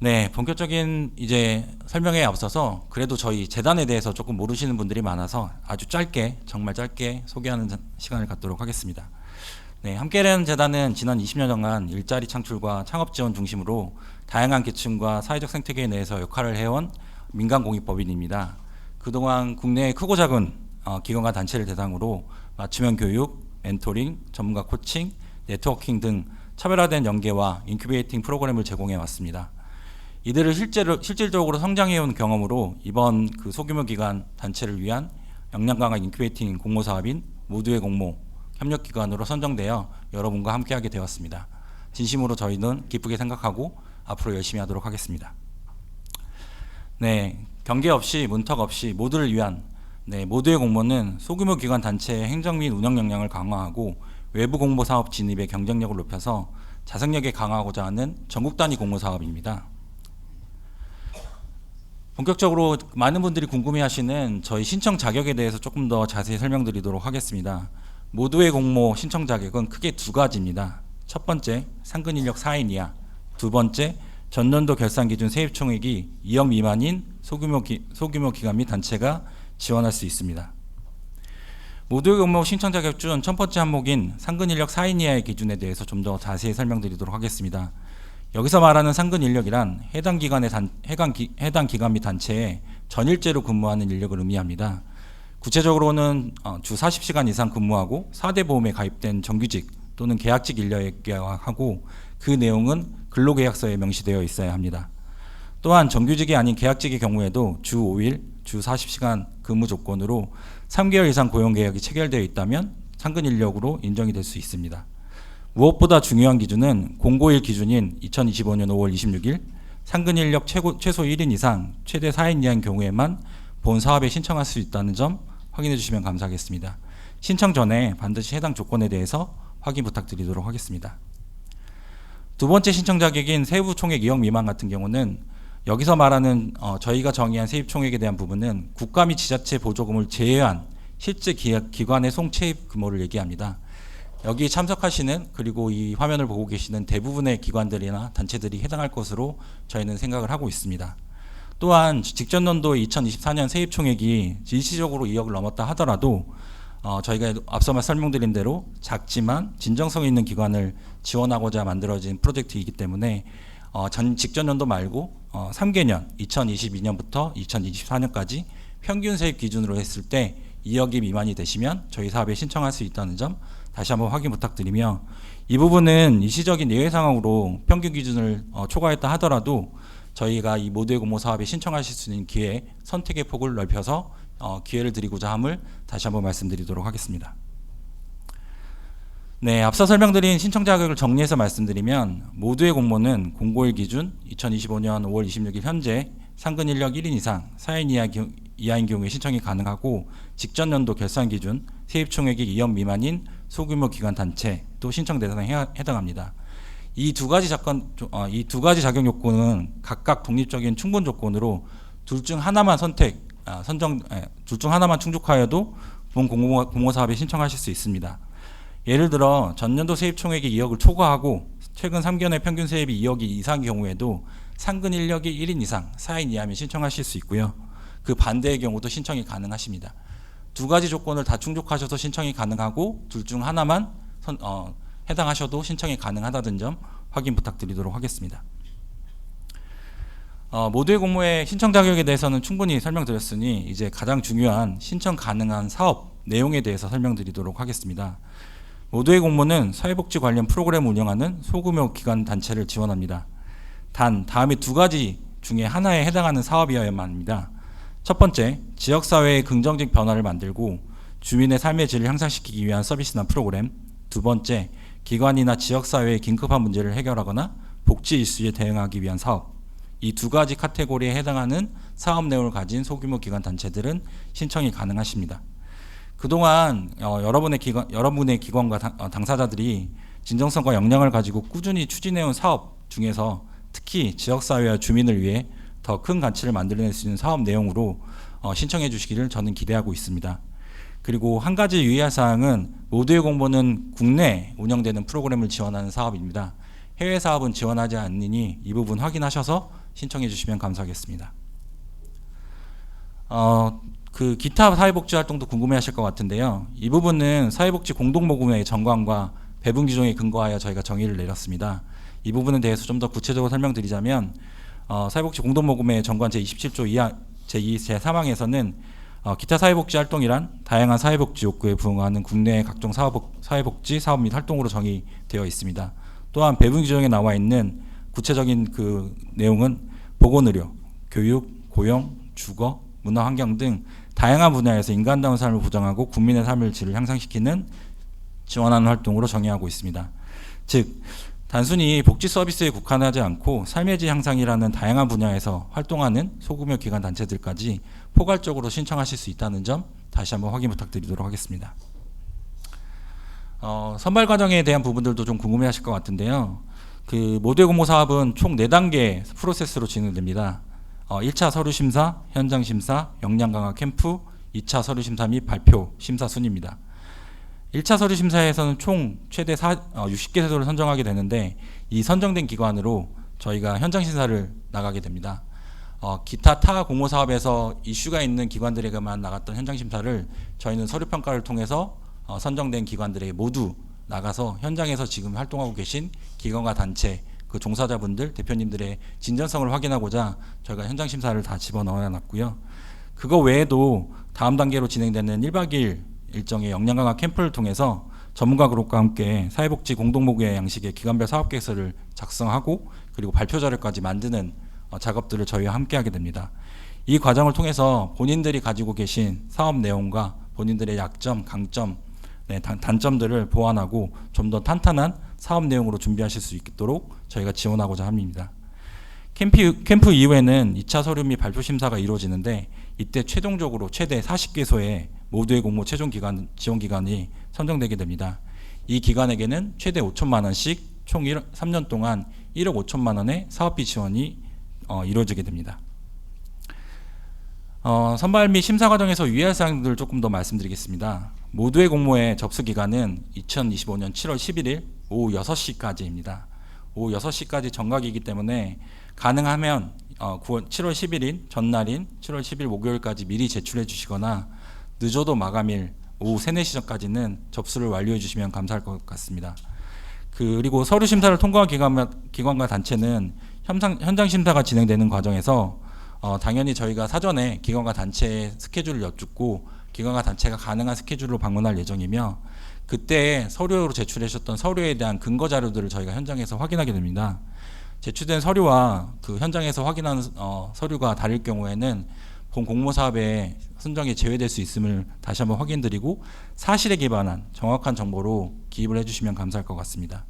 네, 본격적인 이제 설명에 앞서서 그래도 저희 재단에 대해서 조금 모르시는 분들이 많아서 아주 짧게, 정말 짧게 소개하는 시간을 갖도록 하겠습니다. 네, 함께라는 재단은 지난 20년간 일자리 창출과 창업 지원 중심으로 다양한 계층과 사회적 생태계 내에서 역할을 해온 민간 공익법인입니다. 그동안 국내의 크고 작은 기관과 단체를 대상으로 맞춤형 교육, 멘토링, 전문가 코칭, 네트워킹 등 차별화된 연계와 인큐베이팅 프로그램을 제공해 왔습니다. 이들을 실질적으로 성장해온 경험으로 이번 그 소규모 기관 단체를 위한 역량 강화 인큐베이팅 공모 사업인 모두의 공모 협력기관으로 선정되어 여러분과 함께하게 되었습니다. 진심으로 저희는 기쁘게 생각하고 앞으로 열심히 하도록 하겠습니다. 네, 경계 없이 문턱 없이 모두를 위한 모두의 공모는 소규모 기관 단체의 행정 및 운영 역량을 강화하고 외부 공모 사업 진입의 경쟁력을 높여서 자생력을 강화하고자 하는 전국 단위 공모 사업입니다. 본격적으로 많은 분들이 궁금해하시는 저희 신청 자격에 대해서 조금 더 자세히 설명드리도록 하겠습니다. 모두의 공모 신청 자격은 크게 두 가지입니다. 첫 번째, 상근 인력 4인 이하. 두 번째, 전년도 결산 기준 세입 총액이 2억 미만인 소규모 기관 및 단체가 지원할 수 있습니다. 모두의 공모 신청 자격 중 첫 번째 항목인 상근 인력 4인 이하의 기준에 대해서 좀 더 자세히 설명드리도록 하겠습니다. 여기서 말하는 상근 인력이란 해당 기관 및 단체에 전일제로 근무하는 인력을 의미합니다. 구체적으로는 주 40시간 이상 근무하고 4대 보험에 가입된 정규직 또는 계약직 인력에 계약하고 그 내용은 근로계약서에 명시되어 있어야 합니다. 또한 정규직이 아닌 계약직의 경우에도 주 5일, 주 40시간 근무 조건으로 3개월 이상 고용계약이 체결되어 있다면 상근 인력으로 인정이 될 수 있습니다. 무엇보다 중요한 기준은 공고일 기준인 2025년 5월 26일 상근 인력 최소 1인 이상 최대 4인 이하인 경우에만 본 사업에 신청할 수 있다는 점 확인해 주시면 감사하겠습니다. 신청 전에 반드시 해당 조건에 대해서 확인 부탁드리도록 하겠습니다. 두 번째 신청 자격인 세부 총액 2억 미만 같은 경우는 여기서 말하는 저희가 정의한 세입 총액에 대한 부분은 국가 및 지자체 보조금을 제외한 실제 기관의 송채입 규모를 얘기합니다. 여기 참석하시는 그리고 이 화면을 보고 계시는 대부분의 기관들이나 단체들이 해당할 것으로 저희는 생각을 하고 있습니다. 또한 직전 연도 2024년 세입 총액이 일시적으로 2억을 넘었다 하더라도 저희가 앞서 설명드린 대로 작지만 진정성 있는 기관을 지원하고자 만들어진 프로젝트이기 때문에 직전 연도 말고 3개년 2022년부터 2024년까지 평균 세입 기준으로 했을 때 2억이 미만이 되시면 저희 사업에 신청할 수 있다는 점 다시 한번 확인 부탁드리며, 이 부분은 일시적인 예외 상황으로 평균 기준을 초과했다 하더라도 저희가 이 모두의 공모 사업에 신청하실 수 있는 기회, 선택의 폭을 넓혀서 기회를 드리고자 함을 다시 한번 말씀드리도록 하겠습니다. 네, 앞서 설명드린 신청 자격을 정리해서 말씀드리면 모두의 공모는 공고일 기준 2025년 5월 26일 현재 상근 인력 1인 이상 4인 이하인 경우에 신청이 가능하고 직전 연도 결산 기준 세입 총액이 2억 미만인 소규모 기관 단체 또 신청 대상에 해당합니다. 이 두 가지 자격 요건은 각각 독립적인 충분 조건으로 둘 중 하나만 충족하여도 본 공모 사업에 신청하실 수 있습니다. 예를 들어 전년도 세입 총액이 2억을 초과하고 최근 3개월의 평균 세입이 2억이 이상인 경우에도 상근 인력이 1인 이상 4인 이하면 신청하실 수 있고요. 그 반대의 경우도 신청이 가능하십니다. 두 가지 조건을 다 충족하셔서 신청이 가능하고 둘 중 하나만 해당하셔도 신청이 가능하다는 점 확인 부탁드리도록 하겠습니다. 모두의 공모의 신청 자격에 대해서는 충분히 설명드렸으니 이제 가장 중요한 신청 가능한 사업 내용에 대해서 설명드리도록 하겠습니다. 모두의 공모는 사회복지 관련 프로그램을 운영하는 소규모 기관 단체를 지원합니다. 단 다음에 두 가지 중에 하나에 해당하는 사업이어야만 합니다. 첫 번째, 지역사회의 긍정적 변화를 만들고 주민의 삶의 질을 향상시키기 위한 서비스나 프로그램. 두 번째, 기관이나 지역사회의 긴급한 문제를 해결하거나 복지 이슈에 대응하기 위한 사업. 이 두 가지 카테고리에 해당하는 사업 내용을 가진 소규모 기관 단체들은 신청이 가능하십니다. 그동안 여러분의 기관과 당사자들이 진정성과 역량을 가지고 꾸준히 추진해온 사업 중에서 특히 지역사회와 주민을 위해 더 큰 가치를 만들어낼 수 있는 사업 내용으로 신청해 주시기를 저는 기대하고 있습니다. 그리고 한 가지 유의할 사항은 모두의 공모는 국내 운영되는 프로그램을 지원하는 사업입니다. 해외 사업은 지원하지 않으니 이 부분 확인하셔서 신청해 주시면 감사하겠습니다. 그 기타 사회복지 활동도 궁금해하실 것 같은데요. 이 부분은 사회복지 공동모금회의 정관과 배분 규정에 근거하여 저희가 정의를 내렸습니다. 이 부분에 대해서 좀 더 구체적으로 설명드리자면 사회복지 공동모금회의 정관 제27조 제2, 제3항에서는 기타 사회복지 활동이란 다양한 사회복지 욕구에 부응하는 국내의 각종 사회복지 사업 및 활동으로 정의되어 있습니다. 또한 배분 규정에 나와 있는 구체적인 그 내용은 보건의료, 교육, 고용, 주거, 문화환경 등 다양한 분야에서 인간다운 삶을 보장하고 국민의 삶의 질을 향상시키는 지원하는 활동으로 정의하고 있습니다. 즉 단순히 복지 서비스에 국한하지 않고 삶의 질 향상이라는 다양한 분야에서 활동하는 소규모 기관 단체들까지 포괄적으로 신청하실 수 있다는 점 다시 한번 확인 부탁드리도록 하겠습니다. 선발 과정에 대한 부분들도 좀 궁금해하실 것 같은데요. 그 모두의 공모 사업은 총 4단계 프로세스로 진행됩니다. 1차 서류 심사, 현장 심사, 역량 강화 캠프, 2차 서류 심사 및 발표 심사 순입니다. 1차 서류 심사에서는 총 최대 60개 세소를 선정하게 되는데 이 선정된 기관으로 저희가 현장 심사를 나가게 됩니다. 기타 타 공모 사업에서 이슈가 있는 기관들에게만 나갔던 현장 심사를 저희는 서류 평가를 통해서 선정된 기관들에게 모두 나가서 현장에서 지금 활동하고 계신 기관과 단체 그 종사자분들 대표님들의 진전성을 확인하고자 저희가 현장 심사를 다 집어넣어 놨고요. 그거 외에도 다음 단계로 진행되는 1박 2일 일정의 역량 강화 캠프를 통해서 전문가 그룹과 함께 사회복지 공동모금회 양식의 기관별 사업 계획서를 작성하고 그리고 발표 자료까지 만드는 작업들을 저희와 함께 하게 됩니다. 이 과정을 통해서 본인들이 가지고 계신 사업 내용과 본인들의 약점, 강점, 단점들을 보완하고 좀 더 탄탄한 사업 내용으로 준비하실 수 있도록 저희가 지원하고자 합니다. 캠프 이후에는 2차 서류 및 발표 심사가 이루어지는데 이때 최종적으로 최대 40개소의 모두의 공모 최종 지원 기간이 선정되게 됩니다. 이 기관에게는 최대 5천만 원씩 총 3년 동안 1억 5천만 원의 사업비 지원이 이루어지게 됩니다. 선발 및 심사 과정에서 유의할 사항들을 조금 더 말씀드리겠습니다. 모두의 공모의 접수 기간은 2025년 7월 11일 오후 6시까지입니다. 오후 6시까지 정각이기 때문에 가능하면 7월 11일 전날인 7월 10일 목요일까지 미리 제출해 주시거나 늦어도 마감일 오후 3, 4시 전까지는 접수를 완료해 주시면 감사할 것 같습니다. 그리고 서류 심사를 통과한 기관과 단체는 현장 심사가 진행되는 과정에서 당연히 저희가 사전에 기관과 단체의 스케줄을 여쭙고 기관과 단체가 가능한 스케줄로 방문할 예정이며 그때 서류로 제출하셨던 서류에 대한 근거 자료들을 저희가 현장에서 확인하게 됩니다. 제출된 서류와 그 현장에서 확인한 서류가 다를 경우에는 본 공모사업의 선정에 제외될 수 있음을 다시 한번 확인드리고 사실에 기반한 정확한 정보로 기입을 해주시면 감사할 것 같습니다.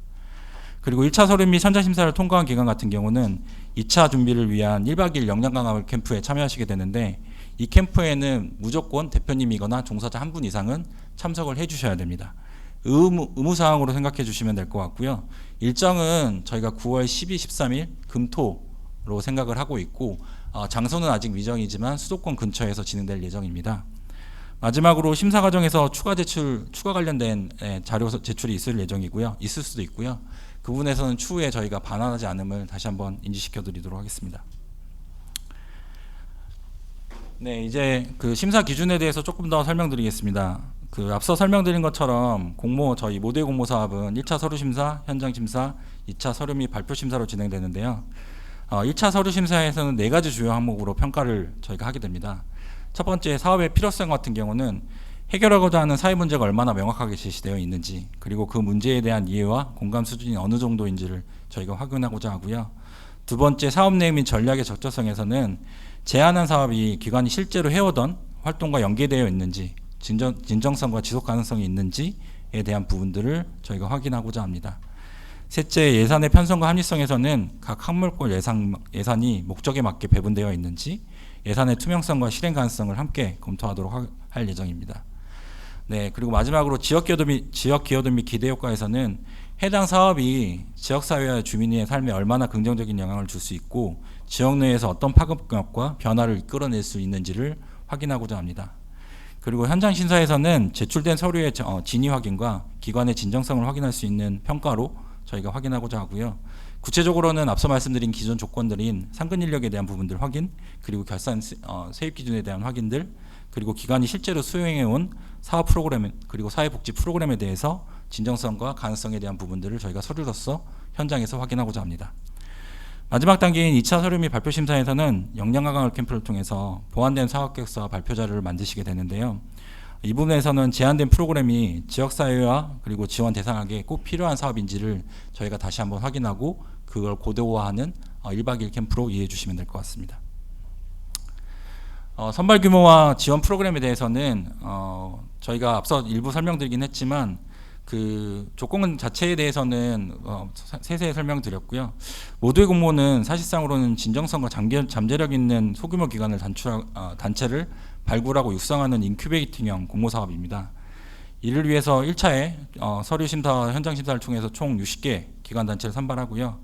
그리고 1차 서류 및 현장 심사를 통과한 기관 같은 경우는 2차 준비를 위한 1박 2일 역량 강화 캠프에 참여하시게 되는데 이 캠프에는 무조건 대표님이거나 종사자 한 분 이상은 참석을 해주셔야 됩니다. 의무사항으로 생각해 주시면 될 것 같고요. 일정은 저희가 9월 12, 13일 금토로 생각을 하고 있고 장소는 아직 미정이지만 수도권 근처에서 진행될 예정입니다. 마지막으로 심사 과정에서 추가 관련된 자료 제출이 있을 수도 있고요. 그 부분에서는 추후에 저희가 반환하지 않음을 다시 한번 인지시켜 드리도록 하겠습니다. 네, 이제 그 심사 기준에 대해서 조금 더 설명드리겠습니다. 그 앞서 설명드린 것처럼 저희 모두의 공모 사업은 1차 서류 심사, 현장 심사, 2차 서류 및 발표 심사로 진행되는데요. 1차 서류 심사에서는 4가지 주요 항목으로 평가를 저희가 하게 됩니다. 첫 번째, 사업의 필요성 같은 경우는 해결하고자 하는 사회 문제가 얼마나 명확하게 제시되어 있는지, 그리고 그 문제에 대한 이해와 공감 수준이 어느 정도인지를 저희가 확인하고자 하고요. 두 번째, 사업 내용 및 전략의 적절성에서는 제안한 사업이 기관이 실제로 해오던 활동과 연계되어 있는지, 진정성과 지속 가능성이 있는지에 대한 부분들을 저희가 확인하고자 합니다. 셋째, 예산의 편성과 합리성에서는 각 항목별 예산이 목적에 맞게 배분되어 있는지, 예산의 투명성과 실행 가능성을 함께 검토하도록 할 예정입니다. 네, 그리고 마지막으로 지역 기여도 및 기대 효과에서는 해당 사업이 지역사회와 주민의 삶에 얼마나 긍정적인 영향을 줄 수 있고 지역 내에서 어떤 파급력과 변화를 이끌어낼 수 있는지를 확인하고자 합니다. 그리고 현장 심사에서는 제출된 서류의 진위 확인과 기관의 진정성을 확인할 수 있는 평가로 저희가 확인하고자 하고요. 구체적으로는 앞서 말씀드린 기존 조건들인 상근 인력에 대한 부분들 확인, 그리고 결산 세입 기준에 대한 확인들, 그리고 기관이 실제로 수행해온 사업 프로그램 그리고 사회복지 프로그램에 대해서 진정성과 가능성에 대한 부분들을 저희가 서류로서 현장에서 확인하고자 합니다. 마지막 단계인 2차 서류 및 발표 심사에서는 역량 강화 캠프를 통해서 보완된 사업 계획서와 발표 자료를 만드시게 되는데요. 이 부분에서는 제한된 프로그램이 지역사회와 그리고 지원 대상에게 꼭 필요한 사업인지를 저희가 다시 한번 확인하고 그걸 고도화하는 1박 2일 캠프로 이해해 주시면 될 것 같습니다. 선발 규모와 지원 프로그램에 대해서는 저희가 앞서 일부 설명드리긴 했지만 그 조건 자체에 대해서는 세세히 설명드렸고요. 모두의 공모는 사실상으로는 진정성과 잠재력 있는 소규모 기관을 단체를 발굴하고 육성하는 인큐베이팅형 공모 사업입니다. 이를 위해서 1차에 서류 심사, 현장 심사를 통해서 총 60개 기관 단체를 선발하고요.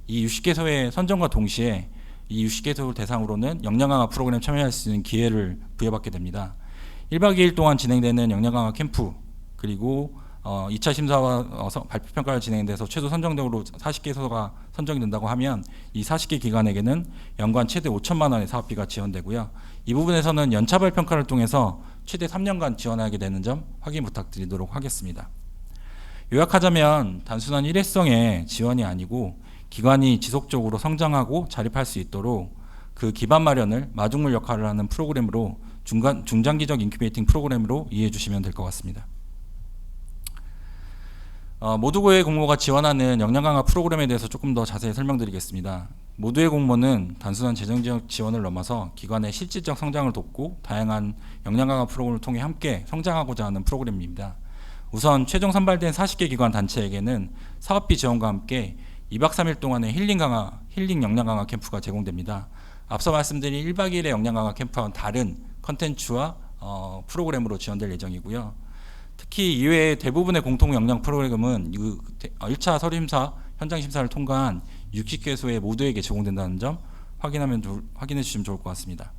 이 60개소의 선정과 동시에 이 60개소를 대상으로는 역량 강화 프로그램 참여할 수 있는 기회를 부여받게 됩니다. 1박 2일 동안 진행되는 역량 강화 캠프, 그리고 2차 심사와 발표평가를 진행돼서 최소 선정적으로 40개소가 선정이 된다고 하면 이 40개 기관에게는 연간 최대 5천만 원의 사업비가 지원되고요. 이 부분에서는 연차별 평가를 통해서 최대 3년간 지원하게 되는 점 확인 부탁드리도록 하겠습니다. 요약하자면 단순한 일회성의 지원이 아니고 기관이 지속적으로 성장하고 자립할 수 있도록 그 기반 마련을 마중물 역할을 하는 프로그램으로 중장기적 인큐베이팅 프로그램으로 이해해 주시면 될 것 같습니다. 모두의 공모가 지원하는 역량 강화 프로그램에 대해서 조금 더 자세히 설명드리겠습니다. 모두의 공모는 단순한 재정적 지원을 넘어서 기관의 실질적 성장을 돕고 다양한 역량 강화 프로그램을 통해 함께 성장하고자 하는 프로그램입니다. 우선 최종 선발된 40개 기관 단체에게는 사업비 지원과 함께 2박 3일 동안의 힐링 역량 강화 캠프가 제공됩니다. 앞서 말씀드린 1박 2일의 역량 강화 캠프와는 다른 컨텐츠와 프로그램으로 지원될 예정이고요. 특히 이외에 대부분의 공통 역량 프로그램은 1차 서류 심사, 현장 심사를 통과한 60개소의 모두에게 제공된다는 점 확인해 주시면 좋을 것 같습니다.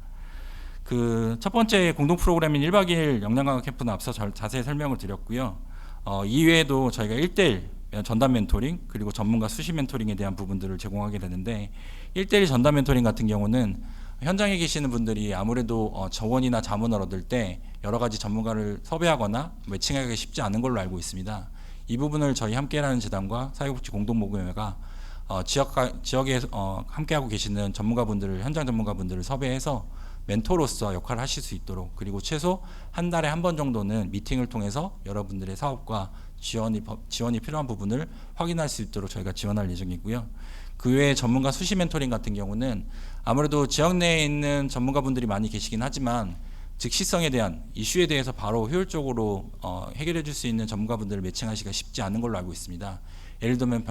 그 첫 번째 공동 프로그램인 1박 2일 역량 강화 캠프는 앞서 자세히 설명을 드렸고요. 이외에도 저희가 1대1 전담 멘토링 그리고 전문가 수시 멘토링에 대한 부분들을 제공하게 되는데 1대1 전담 멘토링 같은 경우는 현장에 계시는 분들이 아무래도 저원이나 자문을 얻을 때 여러 가지 전문가를 섭외하거나 매칭하기 쉽지 않은 걸로 알고 있습니다. 이 부분을 저희 함께라는 재단과 사회복지 공동모금회가 지역에 함께하고 계시는 전문가분들을 현장 전문가분들을 섭외해서 멘토로서 역할을 하실 수 있도록 그리고 최소 한 달에 한 번 정도는 미팅을 통해서 여러분들의 사업과 지원이 필요한 부분을 확인할 수 있도록 저희가 지원할 예정이고요. 그 외에 전문가 수시 멘토링 같은 경우는 아무래도 지역 내에 있는 전문가분들이 많이 계시긴 하지만 즉시성에 대한 이슈에 대해서 바로 효율적으로 해결해 줄 수 있는 전문가분들을 매칭하기가 쉽지 않은 걸로 알고 있습니다. 예를 들면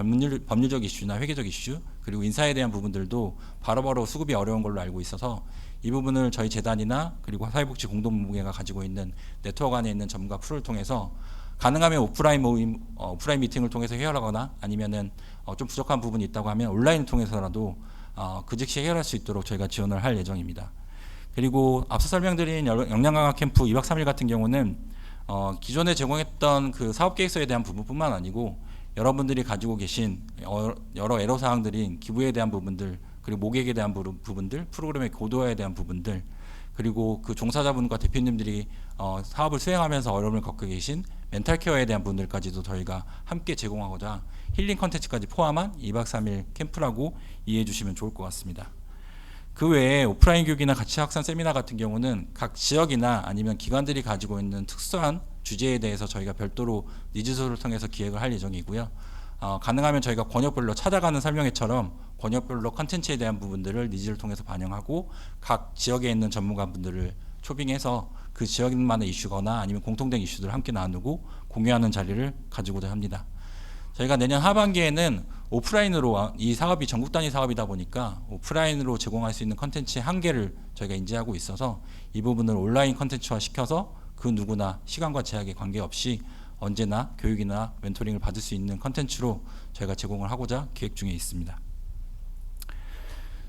법률적 이슈나 회계적 이슈 그리고 인사에 대한 부분들도 바로바로 수급이 어려운 걸로 알고 있어서 이 부분을 저희 재단이나 그리고 사회복지 공동모금회가 가지고 있는 네트워크 안에 있는 전문가 풀을 통해서 가능하면 오프라인 미팅을 통해서 해결하거나 아니면은 좀 부족한 부분이 있다고 하면 온라인을 통해서라도 그 즉시 해결할 수 있도록 저희가 지원을 할 예정입니다. 그리고 앞서 설명드린 역량 강화 캠프 2박 3일 같은 경우는 기존에 제공했던 그 사업 계획서에 대한 부분뿐만 아니고 여러분들이 가지고 계신 여러 애로사항들인 기부에 대한 부분들 그리고 모객에 대한 부분들 프로그램의 고도화에 대한 부분들 그리고 그 종사자분과 대표님들이 사업을 수행하면서 어려움을 겪고 계신 멘탈 케어에 대한 부분들까지도 저희가 함께 제공하고자 힐링 컨텐츠까지 포함한 2박 3일 캠프라고 이해해 주시면 좋을 것 같습니다. 그 외에 오프라인 교육이나 가치 확산 세미나 같은 경우는 각 지역이나 아니면 기관들이 가지고 있는 특수한 주제에 대해서 저희가 별도로 니즈소를 통해서 기획을 할 예정이고요. 가능하면 저희가 권역별로 찾아가는 설명회처럼 권역별로 컨텐츠에 대한 부분들을 니즈를 통해서 반영하고 각 지역에 있는 전문가분들을 초빙해서 그 지역만의 이슈거나 아니면 공통된 이슈들을 함께 나누고 공유하는 자리를 가지고자 합니다. 저희가 내년 하반기에는 오프라인으로 이 사업이 전국 단위 사업이다 보니까 오프라인으로 제공할 수 있는 컨텐츠의 한계를 저희가 인지하고 있어서 이 부분을 온라인 컨텐츠화 시켜서 그 누구나 시간과 제약에 관계없이 언제나 교육이나 멘토링을 받을 수 있는 컨텐츠로 저희가 제공을 하고자 계획 중에 있습니다.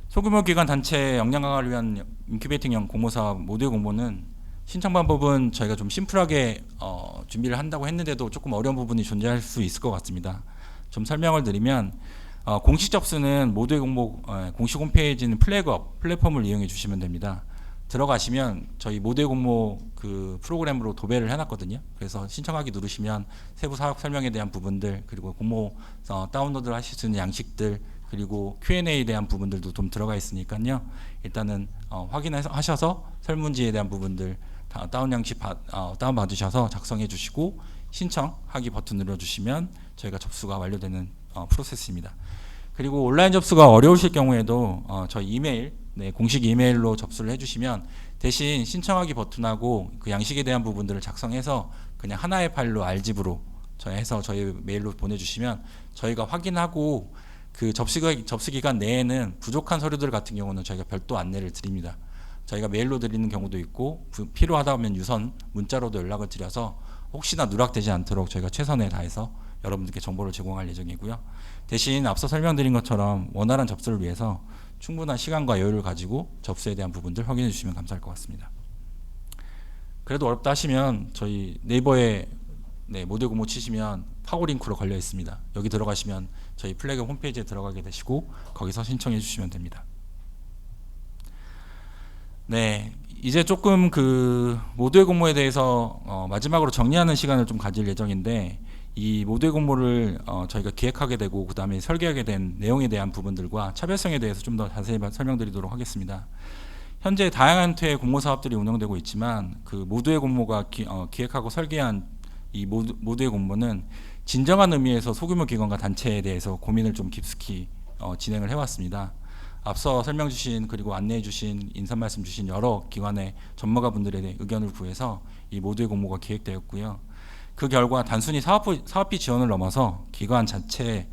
소규모 기관 단체 역량 강화를 위한 인큐베이팅형 공모사업 모두의 공모는 신청 방법은 저희가 좀 심플하게 준비를 한다고 했는데도 조금 어려운 부분이 존재할 수 있을 것 같습니다. 좀 설명을 드리면 공식 접수는 모두의 공모 공식 홈페이지는 플래그업 플랫폼을 이용해 주시면 됩니다. 들어가시면 저희 모두의 공모 그 프로그램으로 도배를 해놨거든요. 그래서 신청하기 누르시면 세부 사업 설명에 대한 부분들, 그리고 공모 다운로드를 하실 수 있는 양식들, 그리고 Q&A에 대한 부분들도 좀 들어가 있으니까요. 일단은 확인하셔서 설문지에 대한 부분들 다운 양식 다운 받으셔서 작성해 주시고 신청하기 버튼 눌러주시면 저희가 접수가 완료되는 프로세스입니다. 그리고 온라인 접수가 어려우실 경우에도 저희 이메일, 공식 이메일로 접수를 해주시면 대신 신청하기 버튼하고 그 양식에 대한 부분들을 작성해서 그냥 하나의 파일로 RGB로 해서 저희 메일로 보내주시면 저희가 확인하고 그 접수 기간 내에는 부족한 서류들 같은 경우는 저희가 별도 안내를 드립니다. 저희가 메일로 드리는 경우도 있고 필요하다면 유선 문자로도 연락을 드려서 혹시나 누락되지 않도록 저희가 최선을 다해서 여러분들께 정보를 제공할 예정이고요. 대신 앞서 설명드린 것처럼 원활한 접수를 위해서 충분한 시간과 여유를 가지고 접수에 대한 부분들 확인해 주시면 감사할 것 같습니다. 그래도 어렵다 하시면 저희 네이버에 모두의 공모 치시면 파고 링크로 걸려 있습니다. 여기 들어가시면 저희 플래그 홈페이지에 들어가게 되시고 거기서 신청해 주시면 됩니다. 이제 조금 그 모두의 공모에 대해서 마지막으로 정리하는 시간을 좀 가질 예정인데, 이 모두의 공모를 저희가 기획하게 되고 그 다음에 설계하게 된 내용에 대한 부분들과 차별성에 대해서 좀 더 자세히 설명드리도록 하겠습니다. 현재 다양한 투의 공모 사업들이 운영되고 있지만 그 모두의 공모가 기획하고 설계한 이 모두의 공모는 진정한 의미에서 소규모 기관과 단체에 대해서 고민을 좀 깊숙이 진행을 해왔습니다. 앞서 설명 주신 그리고 안내해 주신 인사 말씀 주신 여러 기관의 전문가분들의 의견을 구해서 이 모두의 공모가 기획되었고요. 그 결과 단순히 사업비 지원을 넘어서 기관 자체의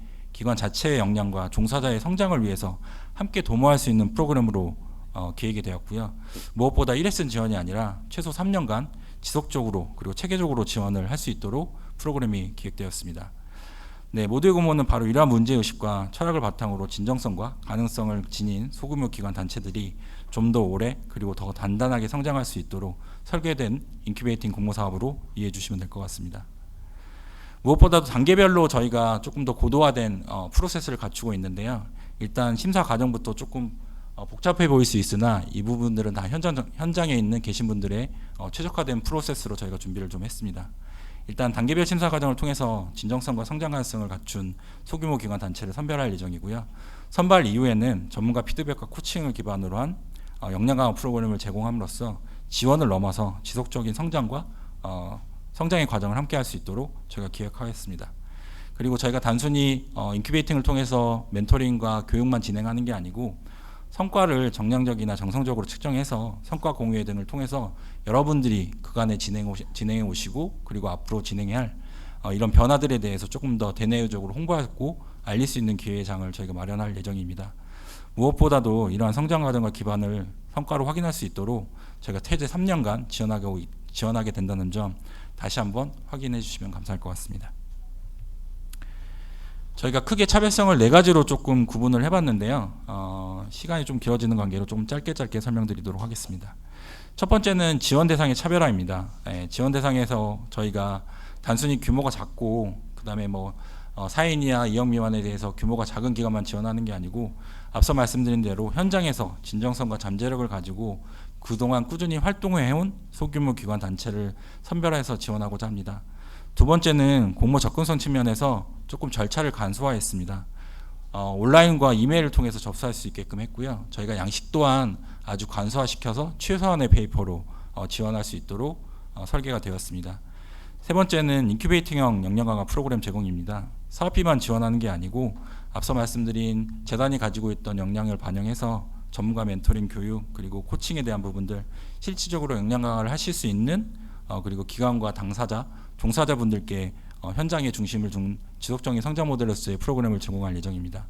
역량과 종사자의 성장을 위해서 함께 도모할 수 있는 프로그램으로 기획이 되었고요. 무엇보다 1레슨 지원이 아니라 최소 3년간 지속적으로 그리고 체계적으로 지원을 할 수 있도록 프로그램이 기획되었습니다. 모두의 공모는 바로 이러한 문제의식과 철학을 바탕으로 진정성과 가능성을 지닌 소규모 기관 단체들이 좀 더 오래 그리고 더 단단하게 성장할 수 있도록 설계된 인큐베이팅 공모 사업으로 이해해 주시면 될 것 같습니다. 무엇보다도 단계별로 저희가 조금 더 고도화된 프로세스를 갖추고 있는데요. 일단 심사 과정부터 조금 복잡해 보일 수 있으나 이 부분들은 다 현장에 계신 분들의 최적화된 프로세스로 저희가 준비를 좀 했습니다. 일단 단계별 심사 과정을 통해서 진정성과 성장 가능성을 갖춘 소규모 기관 단체를 선별할 예정이고요. 선발 이후에는 전문가 피드백과 코칭을 기반으로 한 역량 강화 프로그램을 제공함으로써 지원을 넘어서 지속적인 성장과 성장의 과정을 함께 할 수 있도록 저희가 기획하겠습니다. 그리고 저희가 단순히 인큐베이팅을 통해서 멘토링과 교육만 진행하는 게 아니고 성과를 정량적이나 정성적으로 측정해서 성과 공유회 등을 통해서 여러분들이 그간에 진행해 오시고 그리고 앞으로 진행해야 할 이런 변화들에 대해서 조금 더 대내적으로 홍보하고 알릴 수 있는 기회장을 저희가 마련할 예정입니다. 무엇보다도 이러한 성장 과정과 기반을 성과로 확인할 수 있도록 저희가 최대 3년간 지원하게 된다는 점 다시 한번 확인해 주시면 감사할 것 같습니다. 저희가 크게 차별성을 4가지로 조금 구분을 해봤는데요. 시간이 좀 길어지는 관계로 조금 짧게 설명드리도록 하겠습니다. 첫 번째는 지원 대상의 차별화입니다. 지원 대상에서 저희가 단순히 규모가 작고 그 다음에 4인이나 2억 미만에 대해서 규모가 작은 기관만 지원하는 게 아니고 앞서 말씀드린 대로 현장에서 진정성과 잠재력을 가지고 그동안 꾸준히 활동해온 소규모 기관 단체를 선별해서 지원하고자 합니다. 두 번째는 공모 접근성 측면에서 조금 절차를 간소화했습니다. 온라인과 이메일을 통해서 접수할 수 있게끔 했고요. 저희가 양식 또한 아주 간소화시켜서 최소한의 페이퍼로 지원할 수 있도록 설계가 되었습니다. 세 번째는 인큐베이팅형 역량 강화 프로그램 제공입니다. 사업비만 지원하는 게 아니고 앞서 말씀드린 재단이 가지고 있던 역량을 반영해서 전문가 멘토링 교육 그리고 코칭에 대한 부분들 실질적으로 역량 강화를 하실 수 있는 그리고 기관과 당사자, 종사자분들께 현장의 중심을 둔 지속적인 성장 모델로서의 프로그램을 제공할 예정입니다.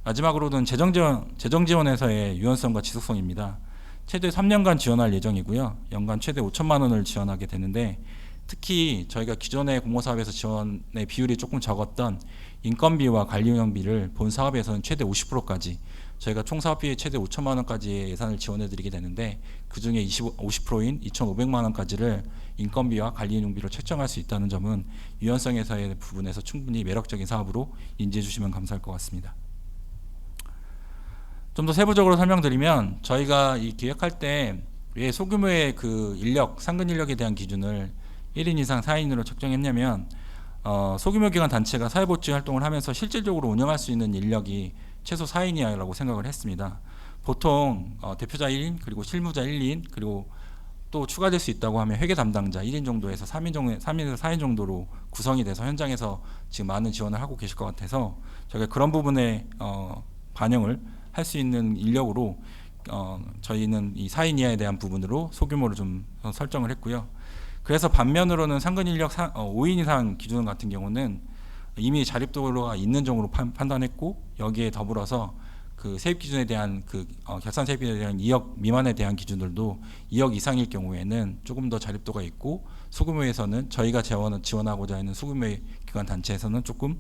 마지막으로는 재정 지원에서의 유연성과 지속성입니다. 최대 3년간 지원할 예정이고요. 연간 최대 5천만 원을 지원하게 되는데 특히 저희가 기존의 공모사업에서 지원의 비율이 조금 적었던 인건비와 관리 운영비를 본 사업에서는 최대 50%까지 저희가 총 사업비의 최대 5천만 원까지의 예산을 지원해 드리게 되는데 그중에 50%인 2,500만 원까지를 인건비와 관리 운영비로 책정할 수 있다는 점은 유연성에서의 부분에서 충분히 매력적인 사업으로 인지해 주시면 감사할 것 같습니다. 좀 더 세부적으로 설명드리면 저희가 이 기획할 때 왜 소규모의 그 인력, 상근 인력에 대한 기준을 1인 이상 4인으로 책정했냐면 소규모 기관 단체가 사회복지 활동을 하면서 실질적으로 운영할 수 있는 인력이 최소 4인이라고 생각을 했습니다. 보통 대표자 1인 그리고 실무자 1인 그리고 또 추가될 수 있다고 하면 회계 담당자 1인 정도에서 3인에서 4인 정도로 구성이 돼서 현장에서 지금 많은 지원을 하고 계실 것 같아서 저희가 그런 부분에 반영을 할 수 있는 인력으로 저희는 이 4인 이하에 대한 부분으로 소규모를 좀 설정을 했고요. 그래서 반면으로는 상근 인력 5인 이상 기준 같은 경우는 이미 자립도가 있는 정도로 판단했고 여기에 더불어서 그 세입 기준에 대한 그 결산 세입에 대한 2억 미만에 대한 기준들도 2억 이상일 경우에는 조금 더 자립도가 있고 소규모에서는 저희가 지원하고자 하는 소규모의 기관 단체에서는 조금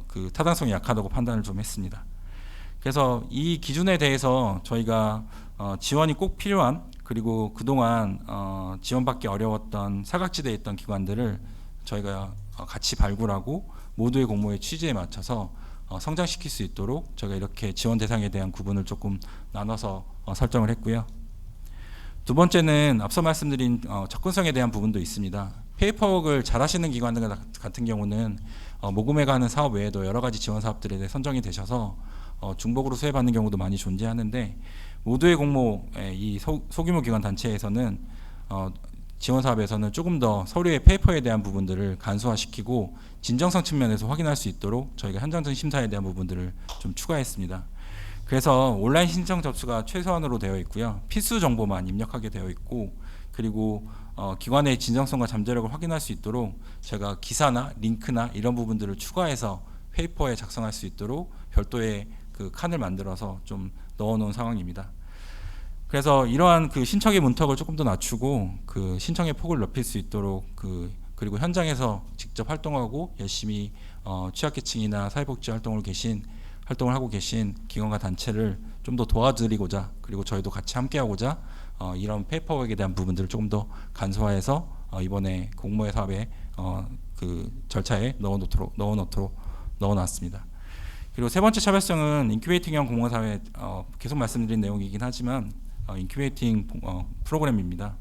그 타당성이 약하다고 판단을 좀 했습니다. 그래서 이 기준에 대해서 저희가 지원이 꼭 필요한 그리고 그동안 지원받기 어려웠던 사각지대에 있던 기관들을 저희가 같이 발굴하고 모두의 공모의 취지에 맞춰서 성장시킬 수 있도록 저희가 이렇게 지원 대상에 대한 구분을 조금 나눠서 설정을 했고요. 두 번째는 앞서 말씀드린 접근성에 대한 부분도 있습니다. 페이퍼웍을 잘 하시는 기관들 같은 경우는 모금회가 하는 사업 외에도 여러 가지 지원 사업들에 대해 선정이 되셔서 중복으로 수혜받는 경우도 많이 존재하는데 모두의 공모의 이 소규모 기관 단체에서는 지원 사업에서는 조금 더 서류의 페이퍼에 대한 부분들을 간소화시키고 진정성 측면에서 확인할 수 있도록 저희가 현장적 심사에 대한 부분들을 좀 추가했습니다. 그래서 온라인 신청 접수가 최소한으로 되어 있고요. 필수 정보만 입력하게 되어 있고 그리고 기관의 진정성과 잠재력을 확인할 수 있도록 제가 기사나 링크나 이런 부분들을 추가해서 페이퍼에 작성할 수 있도록 별도의 그 칸을 만들어서 좀 넣어놓은 상황입니다. 그래서 이러한 그 신청의 문턱을 조금 더 낮추고 그 신청의 폭을 넓힐 수 있도록 그리고 현장에서 직접 활동하고 열심히 취약계층이나 사회복지 활동을 하고 계신 기관과 단체를 좀 더 도와드리고자 그리고 저희도 같이 함께하고자 이런 페이퍼웍에 대한 부분들을 조금 더 간소화해서 이번에 공모의 사업에 그 절차에 넣어놨습니다. 그리고 세 번째 차별성은 인큐베이팅형 공모사회 계속 말씀드린 내용이긴 하지만 인큐베이팅 프로그램입니다.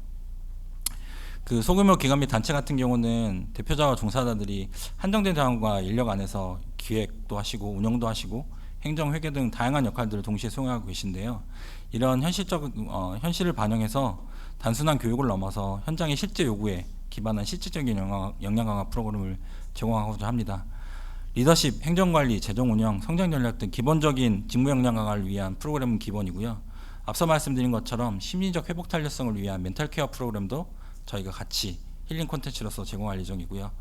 그 소규모 기관 및 단체 같은 경우는 대표자와 종사자들이 한정된 자원과 인력 안에서 기획도 하시고 운영도 하시고 행정, 회계 등 다양한 역할들을 동시에 수행하고 계신데요. 이런 현실을 반영해서 단순한 교육을 넘어서 현장의 실제 요구에 기반한 실질적인 역량 강화 프로그램을 제공하고자 합니다. 리더십, 행정관리, 재정운영, 성장전략 등 기본적인 직무 역량 강화를 위한 프로그램은 기본이고요. 앞서 말씀드린 것처럼 심리적 회복 탄력성을 위한 멘탈 케어 프로그램도 저희가 같이 힐링 콘텐츠로서 제공할 예정이고요.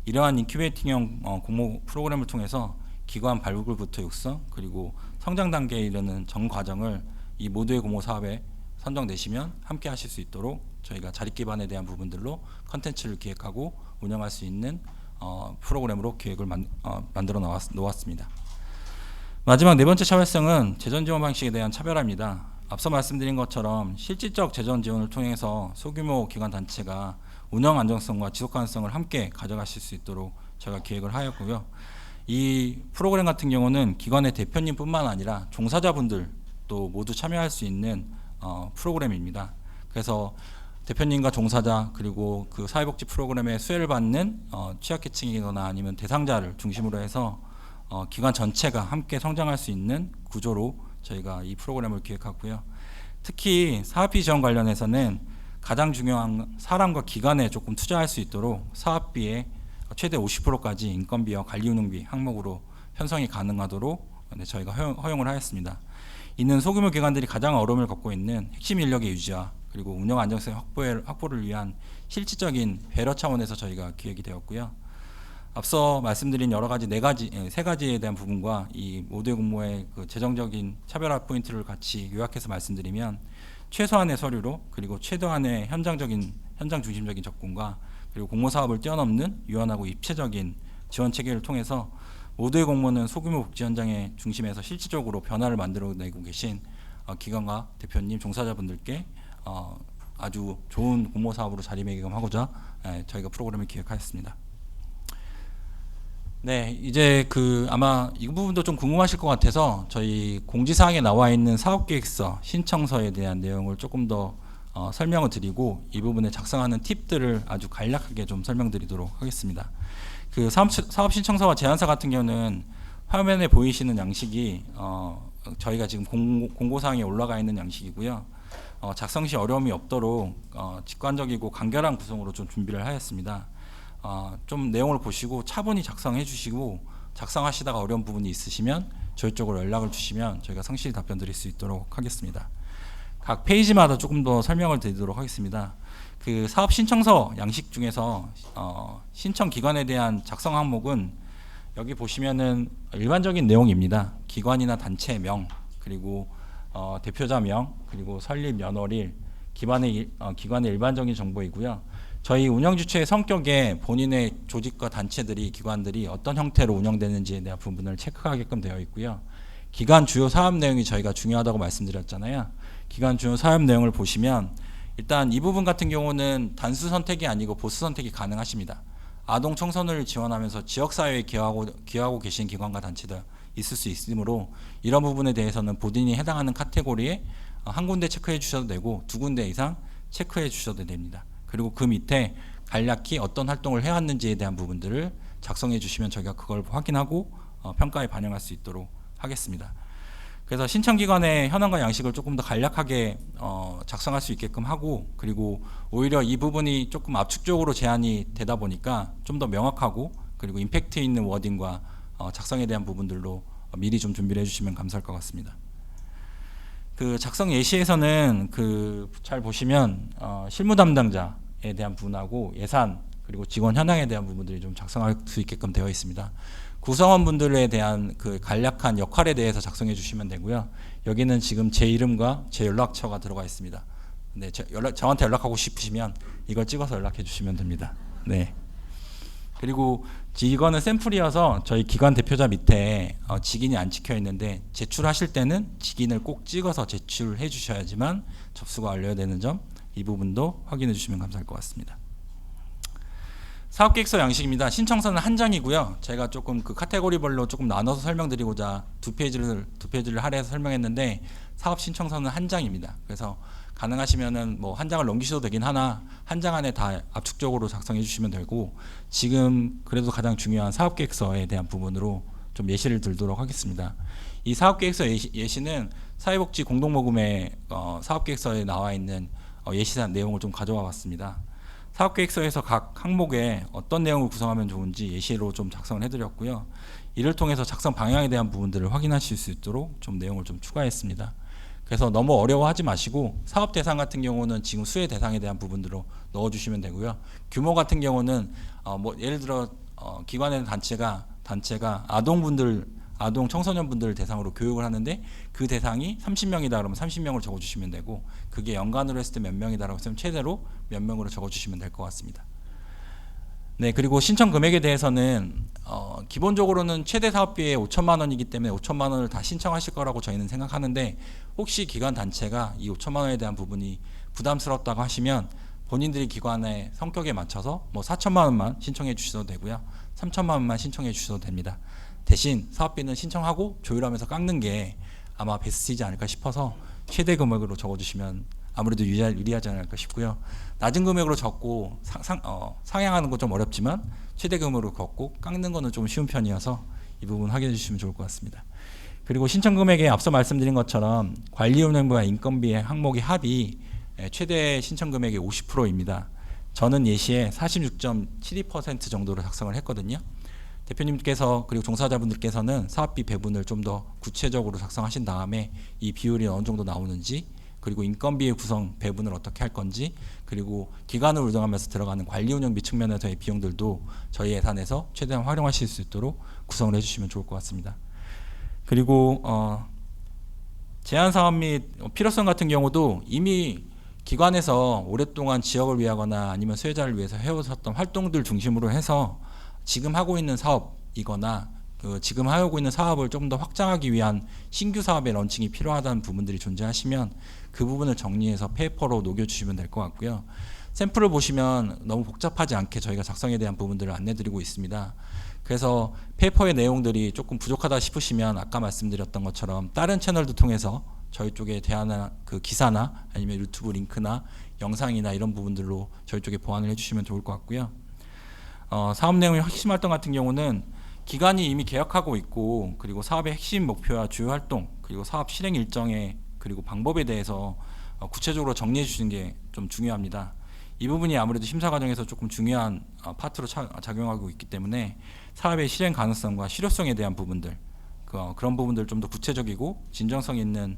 이러한 인큐베이팅형 공모 프로그램을 통해서 기관 발굴부터 육성 그리고 성장 단계에 이르는 전 과정을 이 모두의 공모 사업에 선정되시면 함께 하실 수 있도록 저희가 자립 기반에 대한 부분들로 콘텐츠를 기획하고 운영할 수 있는 프로그램으로 기획을 만들어 놓았습니다. 마지막 네 번째 차별성은 재정 지원 방식에 대한 차별화입니다. 앞서 말씀드린 것처럼 실질적 재정 지원을 통해서 소규모 기관 단체가 운영 안정성과 지속 가능성을 함께 가져가실 수 있도록 제가 기획을 하였고요. 이 프로그램 같은 경우는 기관의 대표님뿐만 아니라 종사자분들도 모두 참여할 수 있는 프로그램입니다. 그래서 대표님과 종사자 그리고 그 사회복지 프로그램에 수혜를 받는 취약계층이거나 아니면 대상자를 중심으로 해서 기관 전체가 함께 성장할 수 있는 구조로 저희가 이 프로그램을 기획하고요. 특히 사업비 지원 관련해서는 가장 중요한 사람과 기관에 조금 투자할 수 있도록 사업비의 최대 50%까지 인건비와 관리운영비 항목으로 편성이 가능하도록 저희가 허용을 하였습니다. 이는 소규모 기관들이 가장 어려움을 겪고 있는 핵심 인력의 유지와 그리고 운영 안정성 확보를 위한 실질적인 배려 차원에서 저희가 기획이 되었고요. 앞서 말씀드린 여러 가지 세 가지에 대한 부분과 이 모두의 공모의 그 재정적인 차별화 포인트를 같이 요약해서 말씀드리면 최소한의 서류로 그리고 최대한의 현장 중심적인 접근과 그리고 공모 사업을 뛰어넘는 유연하고 입체적인 지원 체계를 통해서 모두의 공모는 소규모 복지 현장의 중심에서 실질적으로 변화를 만들어내고 계신 기관과 대표님, 종사자분들께 아주 좋은 공모 사업으로 자리매김하고자 저희가 프로그램을 기획하였습니다. 네, 이제 아마 이 부분도 좀 궁금하실 것 같아서 저희 공지사항에 나와 있는 사업계획서 신청서에 대한 내용을 조금 더 설명을 드리고 이 부분에 작성하는 팁들을 아주 간략하게 좀 설명드리도록 하겠습니다. 사업 신청서와 제안서 같은 경우는 화면에 보이시는 양식이 저희가 지금 공고사항에 올라가 있는 양식이고요. 작성 시 어려움이 없도록 직관적이고 간결한 구성으로 좀 준비를 하였습니다. 좀 내용을 보시고 차분히 작성해 주시고 작성하시다가 어려운 부분이 있으시면 저희 쪽으로 연락을 주시면 저희가 성실히 답변 드릴 수 있도록 하겠습니다. 각 페이지마다 조금 더 설명을 드리도록 하겠습니다. 사업 신청서 양식 중에서 신청 기관에 대한 작성 항목은 여기 보시면은 일반적인 내용입니다. 기관이나 단체명, 그리고 대표자명, 그리고 설립 연월일, 기관의 일반적인 정보이고요. 저희 운영주체의 성격에 본인의 조직과 단체들이, 기관들이 어떤 형태로 운영되는지에 대한 부분을 체크하게끔 되어 있고요. 기관 주요 사업 내용이 저희가 중요하다고 말씀드렸잖아요. 기관 주요 사업 내용을 보시면 일단 이 부분 같은 경우는 단수 선택이 아니고 보수 선택이 가능하십니다. 아동 청소년을 지원하면서 지역사회에 기여하고 계신 기관과 단체들 있을 수 있으므로 이런 부분에 대해서는 본인이 해당하는 카테고리에 한 군데 체크해 주셔도 되고 두 군데 이상 체크해 주셔도 됩니다. 그리고 그 밑에 간략히 어떤 활동을 해왔는지에 대한 부분들을 작성해 주시면 저희가 그걸 확인하고 평가에 반영할 수 있도록 하겠습니다. 그래서 신청기관의 현황과 양식을 조금 더 간략하게 작성할 수 있게끔 하고, 그리고 오히려 이 부분이 조금 압축적으로 제안이 되다 보니까 좀 더 명확하고 그리고 임팩트 있는 워딩과 작성에 대한 부분들로 미리 좀 준비를 해주시면 감사할 것 같습니다. 작성 예시에서는 잘 보시면 실무 담당자에 대한 부분하고 예산 그리고 직원 현황에 대한 부분들이 좀 작성할 수 있게끔 되어 있습니다. 구성원분들에 대한 간략한 역할에 대해서 작성해 주시면 되고요. 여기는 지금 제 이름과 제 연락처가 들어가 있습니다. 네, 저한테 연락하고 싶으시면 이걸 찍어서 연락해 주시면 됩니다. 네. 그리고 이거는 샘플이어서 저희 기관 대표자 밑에 직인이 안 찍혀 있는데 제출하실 때는 직인을 꼭 찍어서 제출해 주셔야지만 접수가 완료되는 점, 이 부분도 확인해 주시면 감사할 것 같습니다. 사업계획서 양식입니다. 신청서는 한 장이고요. 제가 조금 카테고리별로 조금 나눠서 설명드리고자 두 페이지를 할애해서 설명했는데 사업 신청서는 한 장입니다. 그래서 가능하시면은 한 장을 넘기셔도 되긴 하나 한 장 안에 다 압축적으로 작성해 주시면 되고, 지금 그래도 가장 중요한 사업계획서에 대한 부분으로 좀 예시를 들도록 하겠습니다. 이 사업계획서 예시는 사회복지 공동모금의 사업계획서에 나와 있는 예시한 내용을 좀 가져와 봤습니다. 사업계획서에서 각 항목에 어떤 내용을 구성하면 좋은지 예시로 좀 작성을 해드렸고요. 이를 통해서 작성 방향에 대한 부분들을 확인하실 수 있도록 좀 내용을 좀 추가했습니다. 그래서 너무 어려워하지 마시고 사업 대상 같은 경우는 지금 수혜 대상에 대한 부분들로 넣어주시면 되고요. 규모 같은 경우는 예를 들어 기관의 단체가 아동 청소년분들을 대상으로 교육을 하는데 그 대상이 30명이다 그러면 30명을 적어주시면 되고, 그게 연간으로 했을 때 몇 명이다라고 했으면 최대로 몇 명으로 적어주시면 될 것 같습니다. 네, 그리고 신청 금액에 대해서는 기본적으로는 최대 사업비에 5천만 원이기 때문에 5천만 원을 다 신청하실 거라고 저희는 생각하는데, 혹시 기관 단체가 이 5천만 원에 대한 부분이 부담스럽다고 하시면 본인들이 기관의 성격에 맞춰서 4천만 원만 신청해 주셔도 되고요. 3천만 원만 신청해 주셔도 됩니다. 대신 사업비는 신청하고 조율하면서 깎는 게 아마 베스트이지 않을까 싶어서 최대 금액으로 적어주시면 아무래도 유리하지 않을까 싶고요. 낮은 금액으로 적고 상향하는 건 좀 어렵지만 최대 금액으로 적고 깎는 거는 좀 쉬운 편이어서 이 부분 확인해 주시면 좋을 것 같습니다. 그리고 신청 금액에 앞서 말씀드린 것처럼 관리운영비와 인건비의 항목의 합이 최대 신청 금액의 50%입니다. 저는 예시에 46.72% 정도로 작성을 했거든요. 대표님께서 그리고 종사자분들께서는 사업비 배분을 좀 더 구체적으로 작성하신 다음에 이 비율이 어느 정도 나오는지, 그리고 인건비의 구성 배분을 어떻게 할 건지, 그리고 기관을 운영하면서 들어가는 관리운영비 측면에서의 비용들도 저희 예산에서 최대한 활용하실 수 있도록 구성을 해주시면 좋을 것 같습니다. 그리고 제한 사업 및 필요성 같은 경우도 이미 기관에서 오랫동안 지역을 위하거나 아니면 수혜자를 위해서 해오셨던 활동들 중심으로 해서 지금 하고 있는 사업이거나 지금 하고 있는 사업을 조금 더 확장하기 위한 신규 사업의 런칭이 필요하다는 부분들이 존재하시면 그 부분을 정리해서 페이퍼로 녹여주시면 될 것 같고요. 샘플을 보시면 너무 복잡하지 않게 저희가 작성에 대한 부분들을 안내드리고 있습니다. 그래서 페이퍼의 내용들이 조금 부족하다 싶으시면 아까 말씀드렸던 것처럼 다른 채널도 통해서 저희 쪽에 대한 그 기사나 아니면 유튜브 링크나 영상이나 이런 부분들로 저희 쪽에 보완을 해주시면 좋을 것 같고요. 사업 내용의 핵심 활동 같은 경우는 기관이 이미 계약하고 있고 그리고 사업의 핵심 목표와 주요 활동 그리고 사업 실행 일정에 그리고 방법에 대해서 구체적으로 정리해 주시는 게 좀 중요합니다. 이 부분이 아무래도 심사 과정에서 조금 중요한 파트로 작용하고 있기 때문에 사업의 실행 가능성과 실효성에 대한 부분들 그런 부분들 좀 더 구체적이고 진정성 있는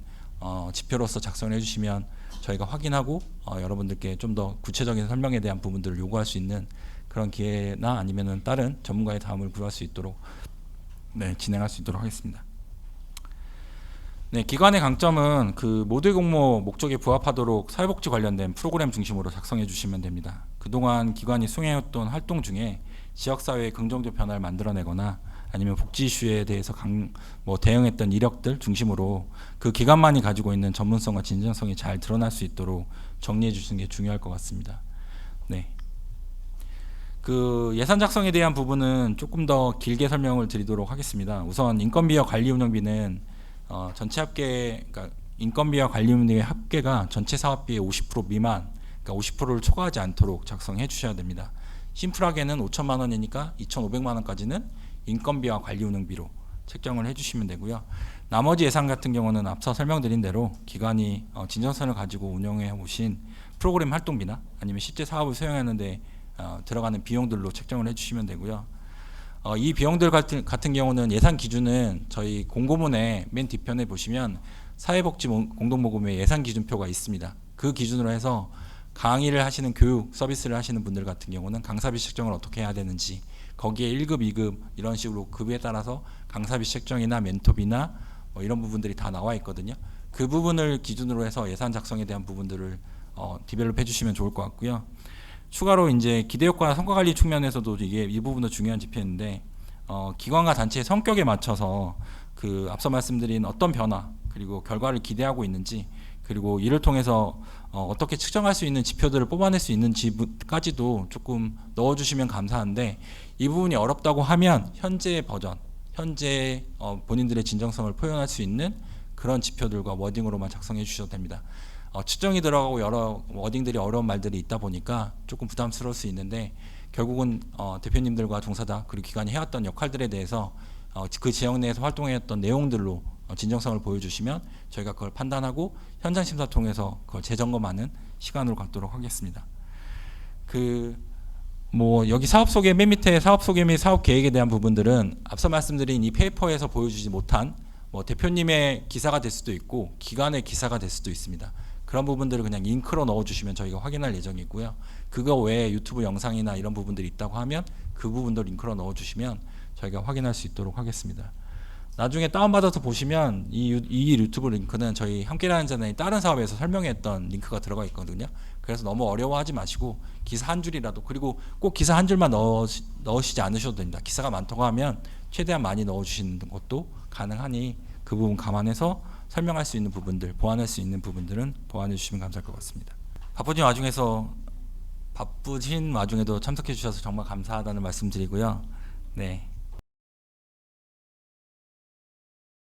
지표로서 작성을 해주시면 저희가 확인하고 여러분들께 좀 더 구체적인 설명에 대한 부분들을 요구할 수 있는 그런 기회나 아니면은 다른 전문가의 도움을 구할 수 있도록 진행할 수 있도록 하겠습니다. 기관의 강점은 그 모두의 공모 목적에 부합하도록 사회복지 관련된 프로그램 중심으로 작성해 주시면 됩니다. 그동안 기관이 수행해왔던 활동 중에 지역사회의 긍정적 변화를 만들어내거나 아니면 복지 이슈에 대해서 대응했던 이력들 중심으로 그 기관만이 가지고 있는 전문성과 진정성이 잘 드러날 수 있도록 정리해 주시는 게 중요할 것 같습니다. 그 예산 작성에 대한 부분은 조금 더 길게 설명을 드리도록 하겠습니다. 우선 인건비와 관리 운영비는 전체 합계, 그러니까 인건비와 관리 운영의 합계가 전체 사업비의 50% 미만, 그러니까 50%를 초과하지 않도록 작성해 주셔야 됩니다. 심플하게는 5천만 원이니까 2,500만 원까지는 인건비와 관리 운영비로 책정을 해주시면 되고요. 나머지 예산 같은 경우는 앞서 설명드린 대로 기관이 진정성을 가지고 운영해 오신 프로그램 활동비나 아니면 실제 사업을 수행하는데 들어가는 비용들로 책정을 해주시면 되고요. 이 비용들 같은 경우는 예산 기준은 저희 공고문의 맨 뒤편에 보시면 사회복지 공동모금의 예산 기준표가 있습니다. 그 기준으로 해서 강의를 하시는 교육 서비스를 하시는 분들 같은 경우는 강사비 책정을 어떻게 해야 되는지 거기에 1급, 2급 이런 식으로 급에 따라서 강사비 책정이나 멘토비나 이런 부분들이 다 나와 있거든요. 그 부분을 기준으로 해서 예산 작성에 대한 부분들을 디벨롭 해주시면 좋을 것 같고요. 추가로 이제 기대효과 성과관리 측면에서도 이 부분도 중요한 지표인데 기관과 단체의 성격에 맞춰서 그 앞서 말씀드린 어떤 변화 그리고 결과를 기대하고 있는지 그리고 이를 통해서 어떻게 측정할 수 있는 지표들을 뽑아낼 수 있는지까지도 조금 넣어주시면 감사한데 이 부분이 어렵다고 하면 현재 버전, 현재 본인들의 진정성을 표현할 수 있는 그런 지표들과 워딩으로만 작성해 주셔도 됩니다. 측정이 들어가고 여러 워딩들이 어려운 말들이 있다 보니까 조금 부담스러울 수 있는데 결국은 대표님들과 종사자 그리고 기관이 해왔던 역할들에 대해서 그 지역 내에서 활동했던 내용들로 진정성을 보여주시면 저희가 그걸 판단하고 현장 심사 통해서 그걸 재점검하는 시간으로 갖도록 하겠습니다. 여기 사업 소개 맨 밑에 사업 소개 및 사업 계획에 대한 부분들은 앞서 말씀드린 이 페이퍼에서 보여주지 못한 대표님의 기사가 될 수도 있고 기관의 기사가 될 수도 있습니다. 그런 부분들을 그냥 링크로 넣어주시면 저희가 확인할 예정이고요. 그거 외에 유튜브 영상이나 이런 부분들이 있다고 하면 그 부분도 링크로 넣어주시면 저희가 확인할 수 있도록 하겠습니다. 나중에 다운받아서 보시면 이 유튜브 링크는 저희 함께라는 자의 다른 사업에서 설명했던 링크가 들어가 있거든요. 그래서 너무 어려워하지 마시고 기사 한 줄이라도 그리고 꼭 기사 한 줄만 넣으시지 않으셔도 됩니다. 기사가 많다고 하면 최대한 많이 넣어주시는 것도 가능하니 그 부분 감안해서 설명할 수 있는 부분들, 보완할 수 있는 부분들은 보완해 주시면 감사할 것 같습니다. 바쁘신 와중에도 참석해 주셔서 정말 감사하다는 말씀 드리고요. 네,